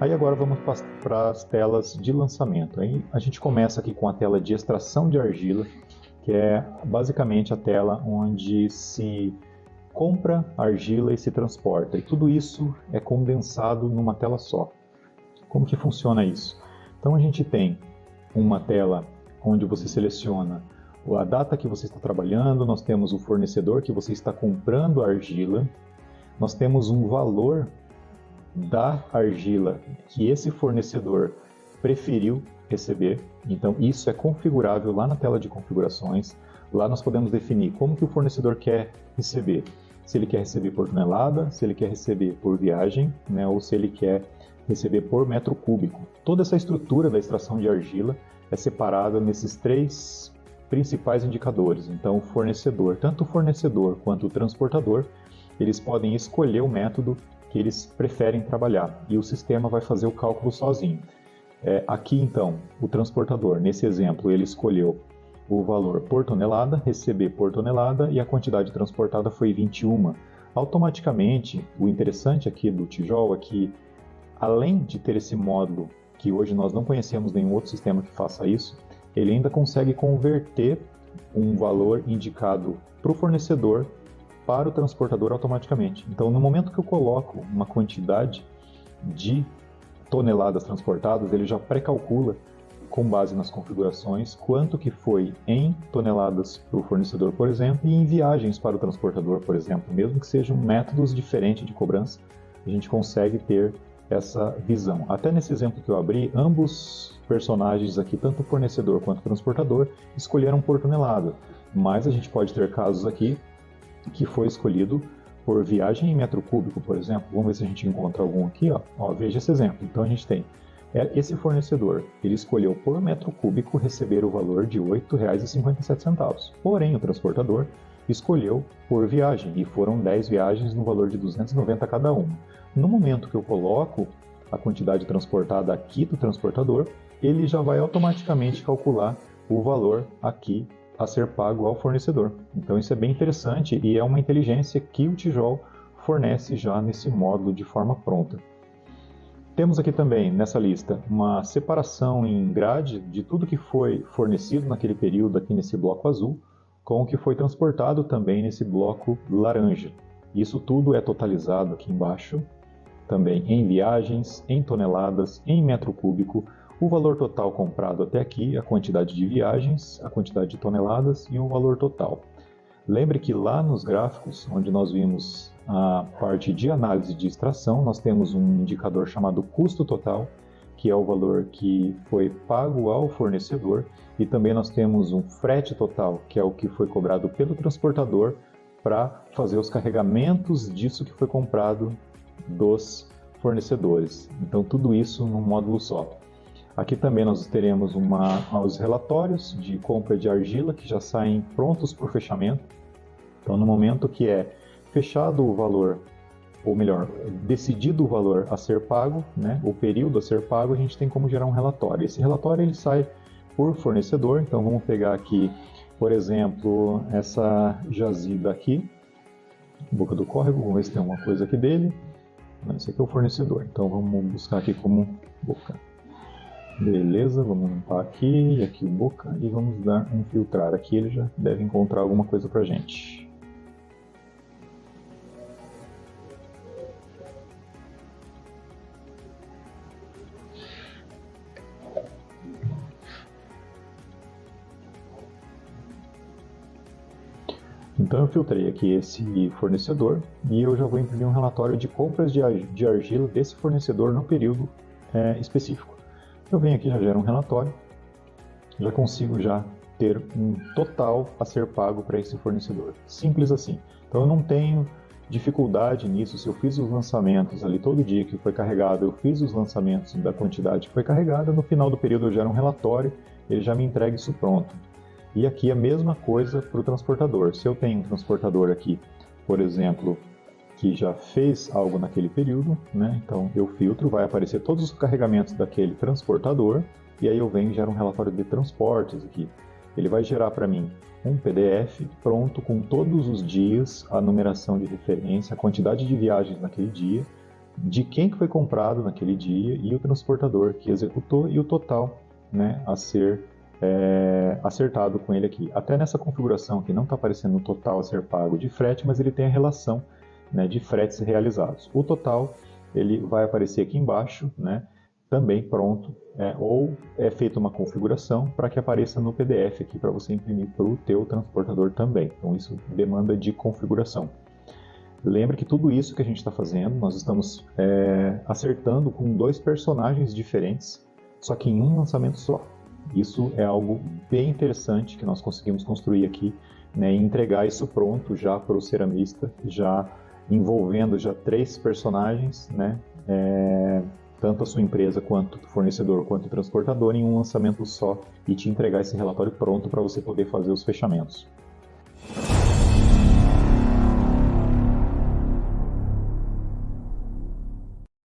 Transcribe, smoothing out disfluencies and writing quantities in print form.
Aí agora vamos para as telas de lançamento. Aí a gente começa aqui com a tela de extração de argila, que é basicamente a tela onde se compra argila e se transporta. E tudo isso é condensado numa tela só. Como que funciona isso? Então a gente tem uma tela onde você seleciona a data que você está trabalhando, nós temos o fornecedor que você está comprando a argila, nós temos um valor da argila que esse fornecedor preferiu receber. Então isso é configurável lá na tela de configurações. Lá nós podemos definir como que o fornecedor quer receber. Se ele quer receber por tonelada, se ele quer receber por viagem, né, ou se ele quer receber por metro cúbico. Toda essa estrutura da extração de argila é separada nesses três principais indicadores. Então, o fornecedor, tanto o fornecedor quanto o transportador, eles podem escolher o método que eles preferem trabalhar e o sistema vai fazer o cálculo sozinho. Aqui, então, o transportador, nesse exemplo, ele escolheu o valor por tonelada, receber por tonelada e a quantidade transportada foi 21. Automaticamente, o interessante aqui do Tijol é que, além de ter esse módulo, que hoje nós não conhecemos nenhum outro sistema que faça isso, ele ainda consegue converter um valor indicado para o fornecedor para o transportador automaticamente. Então, no momento que eu coloco uma quantidade de toneladas transportadas, ele já pré-calcula, com base nas configurações, quanto que foi em toneladas para o fornecedor, por exemplo, e em viagens para o transportador, por exemplo. Mesmo que sejam métodos diferentes de cobrança, a gente consegue ter essa visão. Até nesse exemplo que eu abri, ambos personagens aqui, tanto o fornecedor quanto o transportador, escolheram por tonelada, mas a gente pode ter casos aqui que foi escolhido por viagem em metro cúbico, por exemplo. Vamos ver se a gente encontra algum aqui. Veja esse exemplo. Então a gente tem esse fornecedor, ele escolheu por metro cúbico receber o valor de R$ 8,57. Porém, o transportador escolheu por viagem, e foram 10 viagens no valor de 290 cada uma. No momento que eu coloco a quantidade transportada aqui do transportador, ele já vai automaticamente calcular o valor aqui a ser pago ao fornecedor. Então isso é bem interessante e é uma inteligência que o Tijol fornece já nesse módulo de forma pronta. Temos aqui também, nessa lista, uma separação em grade de tudo que foi fornecido naquele período aqui nesse bloco azul, com o que foi transportado também nesse bloco laranja. Isso tudo é totalizado aqui embaixo, também em viagens, em toneladas, em metro cúbico, o valor total comprado até aqui, a quantidade de viagens, a quantidade de toneladas e o valor total. Lembre que lá nos gráficos, onde nós vimos a parte de análise de extração, nós temos um indicador chamado custo total, que é o valor que foi pago ao fornecedor, e também nós temos um frete total, que é o que foi cobrado pelo transportador para fazer os carregamentos disso que foi comprado dos fornecedores. Então tudo isso num módulo só. Aqui também nós teremos os relatórios de compra de argila que já saem prontos por fechamento. Então no momento que é fechado o valor, ou melhor, decidido o valor a ser pago, né, o período a ser pago, a gente tem como gerar um relatório. Esse relatório ele sai por fornecedor, então vamos pegar aqui, por exemplo, essa jazida aqui, boca do córrego, vamos ver se tem alguma coisa aqui dele. Esse aqui é o fornecedor, então vamos buscar aqui como boca. Beleza, vamos limpar aqui, e aqui o boca, e vamos dar um filtrar aqui, ele já deve encontrar alguma coisa pra gente. Então eu filtrei aqui esse fornecedor e eu já vou imprimir um relatório de compras de argila desse fornecedor no período específico. Eu venho aqui, já gero um relatório, já consigo já ter um total a ser pago para esse fornecedor. Simples assim. Então eu não tenho dificuldade nisso. Se eu fiz os lançamentos ali todo dia que foi carregado, eu fiz os lançamentos da quantidade que foi carregada, no final do período eu gero um relatório, ele já me entrega isso pronto. E aqui a mesma coisa para o transportador. Se eu tenho um transportador aqui, por exemplo, que já fez algo naquele período, né? Então eu filtro, vai aparecer todos os carregamentos daquele transportador, e aí eu venho e gero um relatório de transportes aqui. Ele vai gerar para mim um PDF pronto com todos os dias, a numeração de referência, a quantidade de viagens naquele dia, de quem que foi comprado naquele dia e o transportador que executou e o total, né, a ser acertado com ele aqui. Até nessa configuração aqui não está aparecendo o total a ser pago de frete, mas ele tem a relação, né, de fretes realizados. O total ele vai aparecer aqui embaixo, né, também pronto, ou é feita uma configuração para que apareça no PDF aqui para você imprimir para o teu transportador também. Então isso demanda de configuração. Lembre que tudo isso que a gente está fazendo, nós estamos acertando com 2 personagens diferentes, só que em um lançamento só. Isso é algo bem interessante que nós conseguimos construir aqui, né, e entregar isso pronto já para o ceramista, já envolvendo já 3 personagens, né, tanto a sua empresa quanto o fornecedor quanto o transportador em um lançamento só, e te entregar esse relatório pronto para você poder fazer os fechamentos.